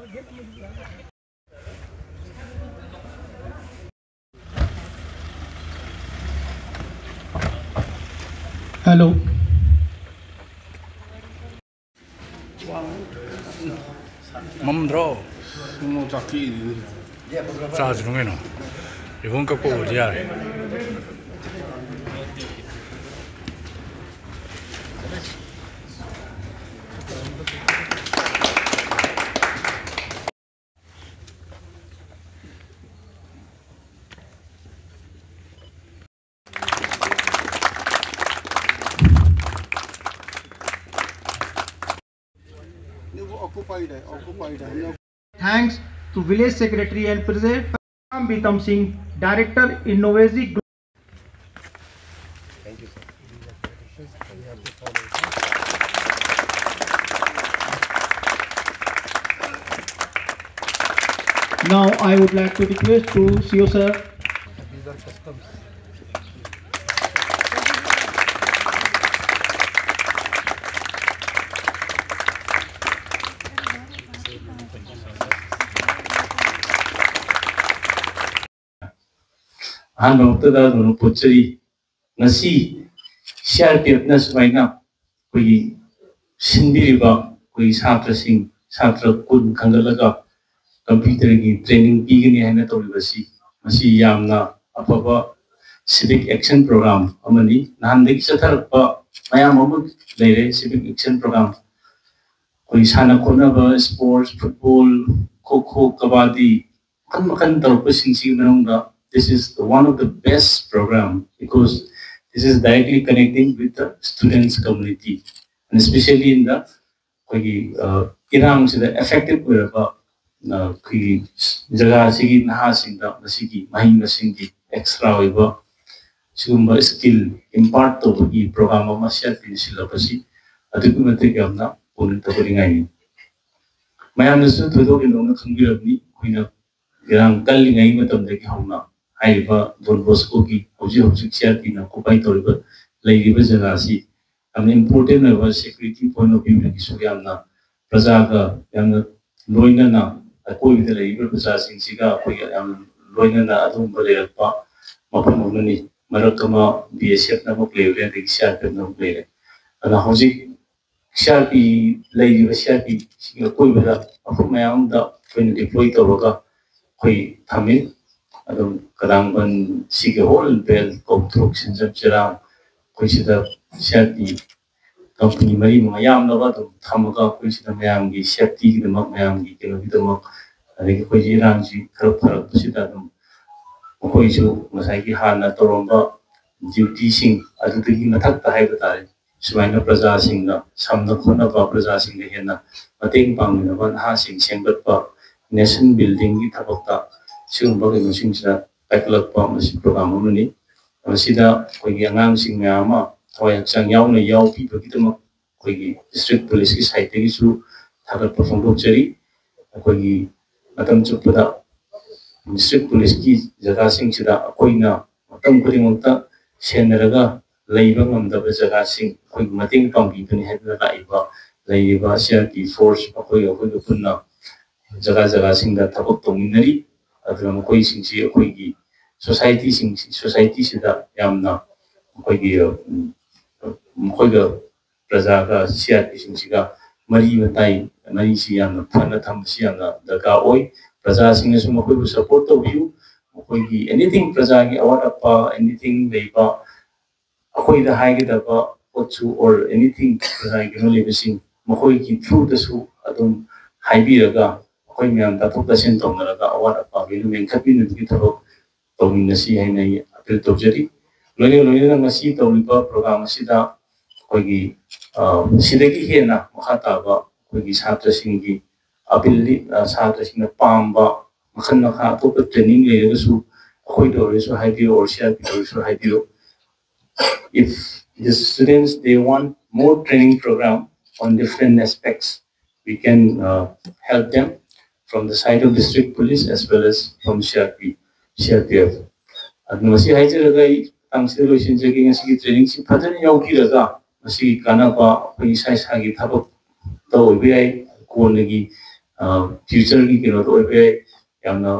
Hello. 맘들어. 뭐 잡기. 짜주는 게 너. 이번 갖고 어디야? Thanks to Village Secretary and President Bitam Singh, Director Innovative Group. Thank you, sir. Now I would like to request to CEO sir. These are customs. Hanoktada no pochari nasi CRPF na sumaina koi sindiriba koi chhatra sing chhatra kun khangalaga computer gi training pigani haina toribasi masi yamna afaba civic action program amani nandagi chatharpa mayam amu leire civic action program koi sana khonaba sports football kho kabadi kan torpa singsi manungda. This is one of the best program because this is directly connecting with the students community and especially in the effective jaga sigi naha singda masigi mahi masingi extra oiba sugumba skill impart to the program ama share pinsilapasi adu matik amna punta boringai mayam nasu thodo ki nona khangirabni kuina irang kalli ngai matam dagi hauna Aiba Don Bosco ki hoji CRP na kupai toriba laiba jaga si am important na security point of view ki suyamna praja ga yamna loina na koi de laiba praja sing siga koi yam loina na adum balerpa mapam mani marakama BSF na mo player de CRP na player ana hoji CRP laiba CRP siga koi bela apu mayam da koi deploy toroga koi thamin adum kadang ban sige whole bel construction jab jara koi sida CRP company mari mayam na ba dum thamaga koi sida mayam gi safety gi damak mayam gi keno gi damak ade koi ji rang ji kharak sida dum koi ju masai gi hana toromba duty sing adu gi mathak ta hai batare sumaina praja sing na samna khona ba praja sing ge hena mateng pangna ban ha sing sembat pa nation building gi thabakta sing bagi sing sida backlog pa masi program ni masida koi angang sing ma thoi chang yaw na yaw pi bagi tama koi district police ki site gi su thagat perform dok chari koi matam chupada district police ki jaga sing sida koi na matam kuri mongta senaraga leiba ngamda ba jaga sing koi mating pangbi tuni hedna laiba leiba CRP force koi punna jaga sing da thabak tongminari aduna koi singsi koi gi society sida yamna koi gi koi ga praja ga CRP singsiga mari matai mari si yamna phana tham si yamna daga oi praja singna sum koi support to view koi gi anything praja gi award apa anything leiba koi da hai gi da ba ochu or anything praja gi no lebising koi gi through the su adum haibi raga koi myam ta thok da sen tong na ga award apa gi no men khapi nu gi thok tong na si hai nei apel to jari loine na ngasi tawliba program sida koi gi sidagi hena makhata ba koi gi chhatra sing gi ability chhatra sing na pamba makhan na kha to training le ga su koi do re su hai bi or CRP do su hai bi if the students they want more training program on different aspects we can help them from the side of district police as well as from CRPF. Masi hai jaragai tangsi loisin jagi ngasi training si phajan yauki raga masi kana ba pai sai sagi thabak to obi ai ko nagi ꯐ꯭ꯌꯨꯆꯔꯒꯤ ꯀꯩꯅꯣꯗ ꯑꯣꯏꯕ ꯌꯥꯏ ꯌꯥꯝꯅ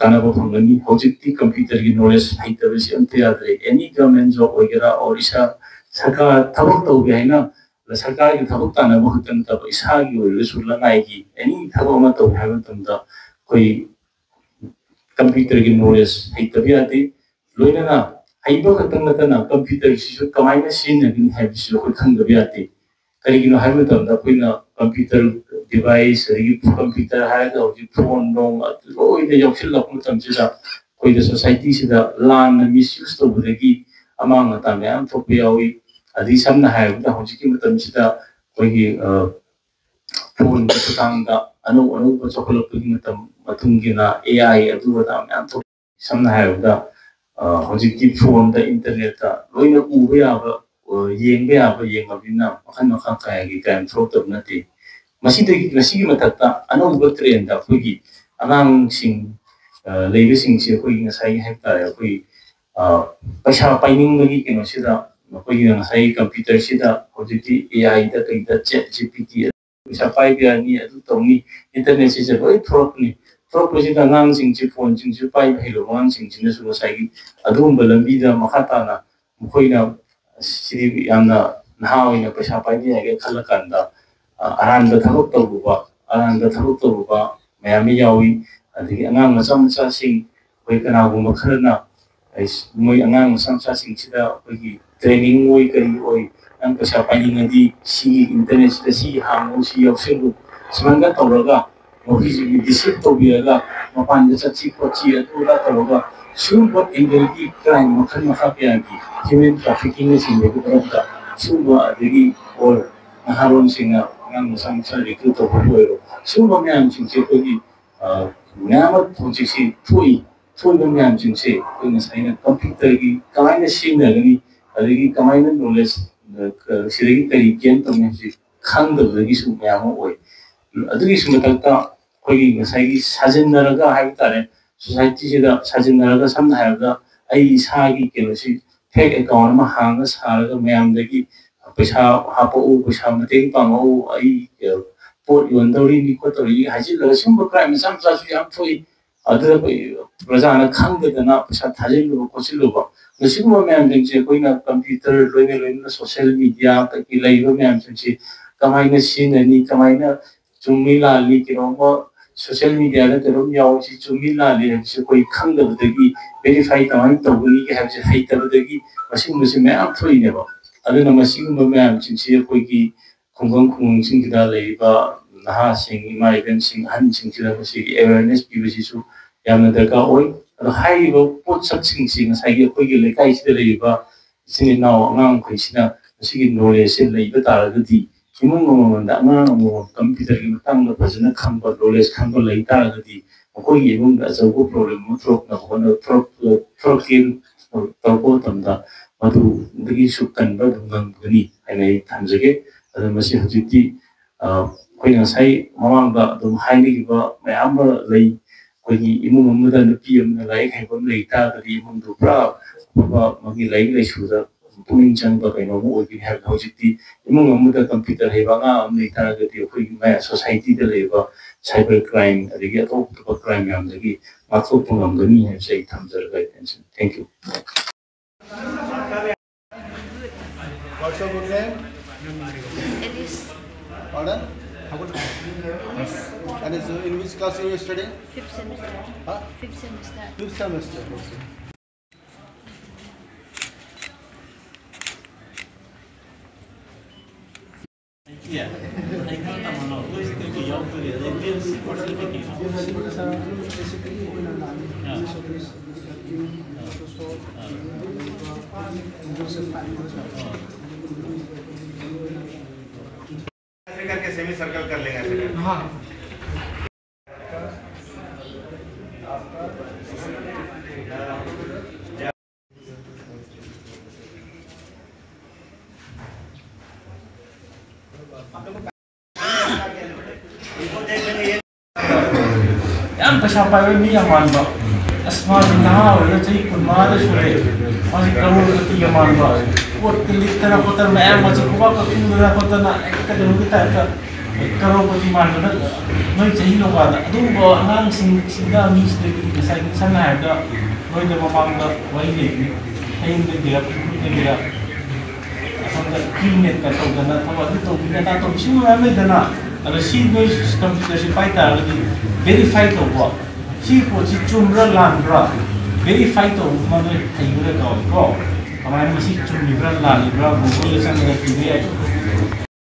ꯀꯥꯟꯅꯕ ꯐꯪꯒꯅꯤ ꯍꯧꯖꯤꯛꯇꯤ ꯀꯝꯄ꯭ꯌꯨꯇꯔꯒꯤ knowledge ꯍꯩꯇꯕꯁꯤ ꯑꯝꯇ ꯌꯥꯗ꯭ꯔꯦ ꯑꯦꯅꯤ ꯒꯚꯔꯟꯃꯦꯟꯠ ꯖꯣꯕ ꯑꯣꯏꯒꯦꯔꯥ ꯑꯣꯔ ꯏꯁꯥ ꯁꯔꯀꯥꯔ ꯊꯕꯛ ꯇꯧꯒꯦ ꯍꯥꯏꯅ ꯁꯔꯀꯥꯔꯒꯤ ꯊꯕꯛ ꯇꯥꯟꯅꯕ ꯈꯛꯇ ꯅꯠꯇꯕ ꯏꯁꯥꯒꯤ ꯑꯣꯏꯔꯒꯁꯨ ꯂꯅꯥꯏꯒꯤ ꯑꯦꯅꯤ ꯊꯕꯛ ꯑꯃ ꯇꯧꯒꯦ ꯍꯥꯏꯕ ꯃꯇꯝꯗ ꯑꯩꯈꯣꯏ ꯀꯝꯄ꯭ꯌꯨꯇꯔꯒꯤ ꯅꯣꯂꯦꯖ ꯍꯩꯇꯕ ꯌꯥꯗꯦ ꯂꯣꯏꯅꯅ ꯍꯩꯕ ꯈꯛꯇꯪ ꯅꯠꯇꯅ ꯀꯝꯄ꯭ꯌꯨꯇꯔꯁꯤꯁꯨ ꯀꯃꯥꯏꯅ ꯁꯤꯖꯤꯟꯅꯒꯅꯤ ꯍꯥꯏꯕꯁꯤꯁꯨ ꯑꯩꯈꯣꯏ ꯈꯪꯗꯕ ꯌꯥꯗꯦ ꯀꯔꯤꯒꯤꯅꯣ ꯍꯥꯏꯕ ꯃꯇꯝꯗ ꯑꯩꯈꯣꯏꯅ ꯀꯝꯄ꯭ꯌꯨꯇꯔ ꯗꯤꯚꯥꯏꯁ ꯑꯗꯒꯤ ꯀꯝꯄ꯭ꯌꯨꯇꯔ ꯍꯥꯏꯔꯒ ꯍꯧꯖꯤꯛ ꯐꯣꯟ ꯅꯣꯡ ꯂꯣꯏꯅ ꯌꯥꯎꯁꯤꯜꯂꯛꯄ ꯃꯇꯝꯁꯤꯗ ꯑꯩꯈꯣꯏꯗ ꯁꯣꯁꯥꯏꯇꯤꯁꯤꯗ ꯂꯥꯟꯅ ꯃꯤꯁꯌꯨꯁ ꯇꯧꯕꯗꯒꯤ ꯑꯃꯥꯡ ꯑꯇꯥ ꯃꯌꯥꯝ ꯊꯣꯛꯄ ꯌꯥꯎꯏ ꯑꯗꯒꯤ ꯁꯝꯅ ꯍꯥꯏꯔꯕꯗ ꯍꯧꯖꯤꯛꯀꯤ ꯃꯇꯝꯁꯤꯗ ꯑꯩꯈꯣꯏꯒꯤ ꯐꯣꯟꯒꯤ ꯈꯨꯠꯊꯥꯡꯗ ꯑꯅꯧ ꯑꯅꯧꯕ ꯆꯥꯎꯈꯠꯂꯛꯄꯒꯤ ꯃꯇꯨꯡꯒꯤꯅ AI ꯑꯗꯨ ꯑꯗꯥ ꯃꯌꯥꯝ ꯊꯣꯛꯏ ꯁꯝꯅ ꯍꯥꯏꯔꯕꯗ ꯍꯧꯖꯤꯛꯇꯤ ꯐꯣꯟꯗ ꯏꯟꯇꯔꯅꯦꯠꯇ ꯂꯣꯏꯅ ꯎꯕ ꯌꯥꯕ ꯌꯦꯡꯕ ꯌꯥꯕ ꯌꯦꯡꯉꯕꯅꯤꯅ ꯃꯈꯜ ꯃꯈꯥ ꯀꯌꯥꯒꯤ ꯀ꯭ꯔꯥꯏꯝ ꯊꯣꯛꯇꯕ ꯅꯠꯇꯦ ꯃꯁꯤꯒꯤ ꯃꯊꯛꯇ ꯑꯅꯧꯕ ꯇ꯭ꯔꯦꯟꯗ ꯑꯩꯈꯣꯏꯒꯤ ꯑꯉꯥꯡꯁꯤꯡ ꯂꯩꯕꯁꯤꯡꯁꯤ ꯑꯩꯈꯣꯏꯒꯤ ꯉꯁꯥꯏꯒꯤ ꯍꯥꯏꯕ ꯇꯥꯔꯦ ꯑꯩꯈꯣꯏ ꯄꯩꯁा ꯄꯥꯏꯅꯤꯡꯕꯒꯤ ꯀꯩꯅꯣꯁꯤꯗ ꯑꯩꯈꯣꯏꯒꯤ ꯉꯁꯥꯏꯒꯤ ꯀꯝꯄ꯭ꯌꯨꯇꯔꯁꯤꯗ ꯍꯧꯖꯤꯛꯇꯤ AIꯗ ꯀꯩꯗ ChatGPT ꯄꯩꯁꯥ ꯄꯥꯏꯕ ꯌꯥꯅꯤ ꯑꯗꯨ ꯇꯧꯅꯤ ꯏꯟꯇꯔꯅꯦꯠꯁꯤꯁꯦ ꯂꯣꯏ ꯊꯣꯛꯂꯛꯄꯅꯤ ꯊꯣꯛꯂꯛꯄꯁꯤꯗ ꯑꯉꯥꯡꯁꯤꯡꯁꯤ ꯐꯣꯟꯁꯤꯡꯁꯤ ꯄꯥꯏꯕ ꯍꯩꯔꯕ ꯑꯉꯥꯡꯁꯤꯡꯁꯤꯅꯁꯨ ꯉꯁꯥꯏꯒꯤ ꯑꯗꯨꯒꯨꯝꯕ ꯂꯝꯕꯤꯗ ꯃꯈꯥ ꯇꯥꯅ ꯃꯈꯣꯏꯅ ꯁꯤꯗꯤ ꯌꯥꯝꯅ ꯅꯍꯥ ꯑꯣꯏꯅ ꯄꯩꯁꯥ ꯄꯥꯏꯕ ꯌꯥꯏꯒ ꯈꯜꯂꯀꯥꯟꯗ ꯑꯔꯥꯟꯕ ꯊꯕꯛ ꯇꯧꯔꯨꯕ ꯃꯌꯥꯝ ꯑꯃ ꯌꯥꯎꯏ ꯑꯗꯒꯤ ꯑꯉꯥꯡ ꯃꯆꯥꯁꯤꯡ ꯑꯩꯈꯣꯏ ꯀꯅꯥꯒꯨꯝꯕ ꯈꯔꯅ ꯃꯣꯏ ꯑꯉꯥꯡ ꯃꯆꯥꯁꯤꯡꯁꯤꯗ ꯑꯩꯈꯣꯏꯒꯤ ꯇ꯭ꯔꯦꯅꯤꯡ ꯑꯣꯏ ꯀꯔꯤ ꯑꯣꯏ ꯅꯪ ꯄꯩꯁꯥ ꯄꯥꯏꯅꯤꯡꯉꯗꯤ ꯁꯤꯒꯤ ꯏꯟꯇꯔꯅꯦꯠꯁꯤꯗ ꯁꯤ ꯍꯥꯡꯉꯨ ꯁꯤ ꯌꯥꯎꯁꯜꯂꯨ ꯁꯨꯃꯥꯏꯅ ꯇꯧꯔꯒ ꯃꯈꯣꯏꯁꯤꯒꯤ ꯗꯤꯁꯤꯞ ꯇꯧꯕꯤꯔꯒ ꯃꯄꯥꯟꯗ ꯆꯠꯁꯤ ꯈꯣꯠꯁꯤ ꯑꯗꯨ ꯑꯗꯥ ꯇꯧꯔꯒ ꯁꯤꯒꯨꯝꯕ ꯑꯦꯡꯒꯜꯒꯤ ꯀ꯭ꯔꯥꯏꯝ ꯃꯈꯜ ꯃꯈꯥ ꯀꯌꯥꯒꯤ ꯍ꯭ꯌꯨꯃꯦꯟ ꯇ꯭ꯔꯥꯐꯤꯀꯤꯡꯅꯆꯤꯡꯕꯒꯤ ꯃꯔꯛꯇ ꯁꯤꯒꯨꯝꯕ ꯑꯗꯒꯤ ꯑꯣꯔ ꯅꯍꯥꯔꯣꯟꯁꯤꯡꯅ ꯑꯉꯥꯡ ꯃꯆꯥ ꯔꯤꯀ꯭ꯔꯨꯠ ꯇꯧꯕꯕꯨ ꯑꯣꯏꯔꯣ ꯁꯤꯒꯨꯝꯕ ꯃꯌꯥꯝꯁꯤꯡꯁꯦ ꯑꯩꯈꯣꯏꯒꯤ ꯃꯌꯥꯝ ꯑꯃ ꯍꯧꯖꯤꯛꯁꯤ ꯊꯣꯛꯏꯕ ꯃꯌꯥꯝꯁꯤꯡꯁꯦ ꯑꯩꯈꯣꯏ ꯉꯁꯥꯏꯅ ꯀꯝꯄ꯭ꯌꯨꯇꯔꯒꯤ ꯀꯃꯥꯏꯅ ꯁꯤꯖꯤꯟꯅꯒꯅꯤ ꯑꯗꯒꯤ ꯀꯃꯥꯏꯅ ꯅꯣꯂꯦꯖ ꯁꯤꯗꯒꯤ ꯀꯔꯤ ꯒꯦꯟ ꯇꯧꯅꯤ ꯍꯥꯏꯕꯁꯤ ꯈꯪꯗꯕꯗꯒꯤꯁꯨ ꯃꯌꯥꯝ ꯑꯃ ꯑꯣꯏ ꯑꯗꯨꯒꯤꯁꯨ ꯃꯊꯛꯇ ꯑꯩꯈꯣꯏꯒꯤ ꯉꯁꯥꯏꯒꯤ ꯁꯥꯖꯤꯟꯅꯔꯒ ꯍꯥꯏꯕ ꯇꯥꯔꯦ ꯁꯣꯁꯥꯏꯇꯤꯁꯤꯗ ꯁꯥꯖꯤꯟꯅꯔꯒ ꯁꯝꯅ ꯍꯥꯏꯔꯕꯗ ꯑꯩ ꯏꯁꯥꯒꯤ ꯀꯩꯅꯣꯁꯤ ꯐꯦꯛ ꯑꯦꯀꯥꯎꯟ ꯑꯃ ꯍꯥꯡꯉ ꯁꯥꯔꯒ ꯃꯌꯥꯝꯗꯒꯤ ꯄꯩꯁꯥ ꯍꯥꯞꯄꯛꯎ ꯄꯩꯁꯥ ꯃꯇꯦꯡ ꯄꯥꯡꯉꯛꯎ ꯑꯩ ꯄꯣꯠ ꯌꯣꯟꯗꯧꯔꯤꯅꯤ ꯈꯣꯠꯇꯧꯔꯤꯅꯤ ꯍꯥꯏꯖꯤꯜꯂꯒ ꯁꯤꯒꯨꯝꯕ ꯀ꯭ꯔꯥꯏꯝ ꯃꯆꯥꯁꯨ ꯌꯥꯝ ꯊꯣꯛꯏ ꯑꯗꯨꯗ ꯄ꯭ꯔꯖꯥꯅ ꯈꯪꯗꯗꯅ ꯄꯩꯁꯥ ꯊꯥꯖꯤꯜꯂꯨꯕ ꯈꯣꯠꯆꯤꯜꯂꯨꯕ ꯃꯁꯤꯒꯨꯝꯕ ꯃꯌꯥꯝꯁꯤꯡꯁꯦ ꯑꯩꯈꯣꯏꯅ ꯀꯝꯄ꯭ꯌꯨꯇꯔ ꯂꯣꯏꯅ ꯁꯣꯁꯤꯌꯦꯜ ꯃꯤꯗꯤꯌꯥ ꯀꯩꯀꯩ ꯂꯩꯔꯤꯕ ꯃꯌꯥꯝꯁꯤꯡꯁꯤ ꯀꯃꯥꯏꯅ ꯁꯤꯖꯤꯟꯅꯅꯤ ꯀꯃꯥꯏꯅ ꯆꯨꯝꯃꯤ ꯂꯥꯜꯂꯤ ꯀꯩꯅꯣꯝꯃ ꯁꯣꯁꯤꯌꯦꯜ ꯃꯤꯗꯤꯌꯥꯗ ꯀꯩꯅꯣꯝ ꯌꯥꯎꯕꯁꯤ ꯆꯨꯝꯃꯤ ꯂꯥꯜꯂꯤ ꯍꯥꯏꯕꯁꯤ ꯑꯩꯈꯣꯏ ꯈꯪꯗꯕꯗꯒꯤ ꯚꯦꯔꯤꯐꯥꯏ ꯀꯃꯥꯏꯅ ꯇꯧꯒꯅꯤ ꯍꯥꯏꯕꯁꯤ ꯍꯩꯇꯕꯗꯒꯤ ꯃꯁꯤꯒꯨꯝꯕꯁꯤ ꯃꯌꯥꯝ ꯊꯣꯛꯏꯅꯦꯕ ꯑꯗꯨꯅ ꯃꯁꯤꯒꯨꯝꯕ ꯃꯌꯥꯝꯁꯤꯡꯁꯤ ꯑꯩꯈꯣꯏꯒꯤ ꯈꯨꯡꯒꯪꯁꯤꯡꯁꯤꯗ ꯂꯩꯔꯤꯕ ꯅꯍꯥꯁꯤꯡ ꯏꯃꯥ ꯏꯕꯦꯟꯁꯤꯡ ꯑꯍꯟꯁꯤꯡꯁꯤꯗ ꯃꯁꯤꯒꯤ ꯑꯦꯋꯦꯔꯅꯦꯁ ꯄꯤꯕꯁꯤꯁꯨ ꯌꯥꯝꯅ ꯗꯔꯀꯥꯔ ꯑꯣꯏ ꯑꯗꯣ ꯍꯥꯏꯔꯤꯕ ꯄꯣꯠꯁꯛꯁꯤꯡꯁꯤ ꯉꯁꯥꯏꯒꯤ ꯑꯩꯈꯣꯏꯒꯤ ꯂꯩꯀꯥꯏꯁꯤꯗ ꯂꯩꯔꯤꯕ ꯏꯆꯤꯟ ꯏꯅꯥꯎ ꯑꯉꯥꯡꯈꯩꯁꯤꯅ ꯃꯁꯤꯒꯤ ꯅꯣꯂꯦꯖꯁꯦ ꯂꯩꯕ ꯇꯥꯔꯒꯗꯤ ꯏꯃꯨꯡ ꯑꯃꯃꯝꯗ ꯑꯉꯥꯡ ꯑꯃꯃꯝ ꯀꯝꯄ꯭ꯌꯨꯇꯔꯒꯤ ꯃꯇꯥꯡꯗ ꯐꯖꯅ ꯈꯪꯕ ꯅꯣꯂꯦꯖ ꯈꯪꯕ ꯂꯩ ꯇꯥꯔꯒꯗꯤ ꯃꯈꯣꯏꯒꯤ ꯏꯃꯨꯡꯗ ꯑꯆꯧꯕ ꯄ꯭ꯔꯣꯕ꯭ꯂꯦꯝ ꯑꯃ ꯇꯧꯔꯛꯄ ꯃꯇꯝꯗ ꯃꯗꯨꯗꯒꯤꯁꯨ ꯀꯟꯕ ꯑꯗꯨꯝ ꯉꯝꯒꯅꯤ ꯍꯥꯏꯅ ꯑꯩ ꯊꯝꯖꯒꯦ ꯑꯗꯣ ꯃꯁꯤ ꯍꯧꯖꯤꯛꯇꯤ ꯑꯩꯈꯣꯏꯅ ꯉꯁꯥꯏ ꯃꯃꯥꯡꯗ ꯑꯗꯨꯝ ꯍꯥꯏꯅꯈꯤꯕ ꯃꯌꯥꯝ ꯑꯃ ꯂꯩ ꯑꯩꯈꯣꯏꯒꯤ ꯏꯃꯨꯡ ꯑꯃꯗ ꯅꯨꯄꯤ ꯑꯃꯅ ꯂꯥꯏꯔꯤꯛ ꯍꯩꯕ ꯑꯃ ꯂꯩ ꯇꯥꯔꯒꯗꯤ ꯏꯃꯨꯡꯗꯨ ꯄꯨꯔꯥ ꯑꯐꯕ ꯃꯥꯒꯤ ꯂꯥꯏꯔꯤꯛ ꯂꯥꯏꯁꯨꯗ ꯄꯨꯛꯅꯤꯡ ꯆꯪꯕ ꯀꯩꯅꯣꯝ ꯑꯣꯏꯒꯅꯤ ꯍꯥꯏꯕꯗ ꯍꯧꯖꯤꯛꯇꯤ ꯏꯃꯨꯡ ꯑꯃꯗ ꯀꯝꯄ꯭ꯌꯨꯇꯔ ꯍꯩꯕ ꯑꯉꯥꯡ ꯑꯃ ꯂꯩ ꯇꯥꯔꯒꯗꯤ ꯑꯩꯈꯣꯏꯒꯤ ꯁꯣꯁꯥꯏꯇꯤꯗ ꯂꯩꯔꯤꯕ ꯁꯥꯏꯕꯔ ꯀ꯭ꯔꯥꯏꯝ ꯑꯗꯒꯤ ꯑꯇꯣꯞ ꯑꯇꯣꯞꯄ ꯀ꯭ꯔꯥꯏꯝ ꯃꯌꯥꯝꯗꯒꯤ ꯉꯥꯛꯊꯣꯛꯄ ꯉꯝꯒꯅꯤ ꯍꯥꯏꯕꯁꯦ ꯑꯩ ꯊꯝꯖꯔꯒ thank you. What's your good name? Alice. Pardon? Alice. And is in which class you are studying? Fifth semester. Huh? Fifth semester. Fifth semester. Yeah. ऐसे करके सेमी सर्कल कर लेंगे ऐसे करके। हाँ Yang pesampai ini yang mana? Asma binaha, ya jadi kumar surai. Masih kamu itu yang mana? Buat tilik tanah kota, macam macam kuba kau tinggal tanah kota nak, kita dulu kita करोड़पति मानना नई चाहिए लोग आदा अदुब अनांग सिंगा मीस देखी जैसा कि सन्ना है तो नई जब मांगा वही लेगी हेंग दे दिया पुरुष दिया असंग क्लीनेट का तो गना था वाली तो बिना ता तो बिशु में दना अगर सी नई कंप्यूटर से पाइता लगी वेरीफाई तो हुआ सी को सी चुम्रा लांड्रा वेरीफाई तो माने हाइबरे का को हमारे मसी चुम्रा लांड्रा गूगल से संग की